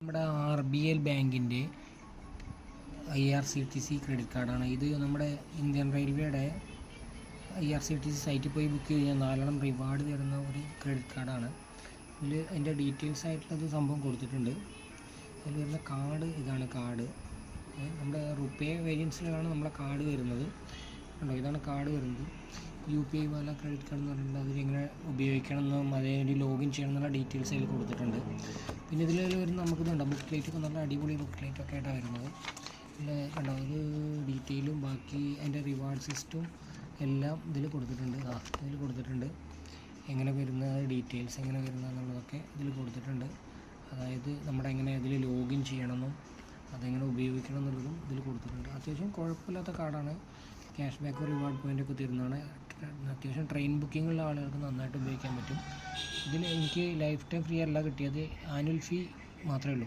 നമ്മുടെ RBL ബാങ്കിൻ്റെ IRCTC credit കാർഡാണ് ഇത്. നമ്മുടെ ഇന്ത്യൻ റെയിൽവേയുടെ IRCTC സൈറ്റിൽ പോയി ബുക്ക് ചെയ്യാൻ 4 റിവാർഡ് തരുന്ന ഒരു ക്രെഡിറ്റ് കാർഡാണ്. ഇതിൽ അതിൻ്റെ ഡീറ്റെയിൽസ് ആയിട്ടുള്ളത് സംഭവം കൊടുത്തിട്ടുണ്ട്. അതിൽ വരുന്ന കാർഡ് ഇതാണ്. കാർഡ് നമ്മുടെ റുപ്പേ വേരിയൻസിലാണ് നമ്മളെ കാർഡ് വരുന്നത്. കണ്ടോ, ഇതാണ് കാർഡ് വരുന്നത്. UPI വാല ക്രെഡിറ്റ് കാർഡ് എന്ന് പറഞ്ഞിട്ട് അതിലെങ്ങനെ ഉപയോഗിക്കണം എന്നും അതേപോലെ ലോഗിൻ ചെയ്യണം എന്നുള്ള ഡീറ്റെയിൽസ് അതിൽ കൊടുത്തിട്ടുണ്ട്. പിന്നെ ഇതിൽ വരുന്ന നമുക്കിതുണ്ട് ബുക്ക്ലേറ്റൊക്കെ നല്ല അടിപൊളി ബുക്ക്ലേറ്റൊക്കെ ആയിട്ടാണ് വരുന്നത്. ഇതിൽ കണ്ടോ, ഒരു ഡീറ്റെയിലും ബാക്കി അതിൻ്റെ റിവാർഡ് സിസ്റ്റവും എല്ലാം ഇതിൽ കൊടുത്തിട്ടുണ്ട്. ഇതിൽ കൊടുത്തിട്ടുണ്ട് എങ്ങനെ വരുന്ന ഡീറ്റെയിൽസ് എങ്ങനെ വരുന്നത് എന്നുള്ളതൊക്കെ ഇതിൽ കൊടുത്തിട്ടുണ്ട്. അതായത് നമ്മുടെ എങ്ങനെ ഇതിൽ ലോഗിൻ ചെയ്യണമെന്നും അതെങ്ങനെ ഉപയോഗിക്കണം എന്നുള്ളതും ഇതിൽ കൊടുത്തിട്ടുണ്ട്. അത്യാവശ്യം കുഴപ്പമില്ലാത്ത കാർഡാണ്. ക്യാഷ് ബാക്ക് റിവാർഡ് പോയിൻ്റൊക്കെ തരുന്നതാണ്. അത്യാവശ്യം ട്രെയിൻ ബുക്കിങ്ങുള്ള ആളുകൾക്ക് നന്നായിട്ട് ഉപയോഗിക്കാൻ പറ്റും. ഇതിൽ എനിക്ക് ലൈഫ് ടൈം ഫ്രീ അല്ല കിട്ടിയത്, ആനുവൽ ഫീ മാത്രമേ ഉള്ളൂ.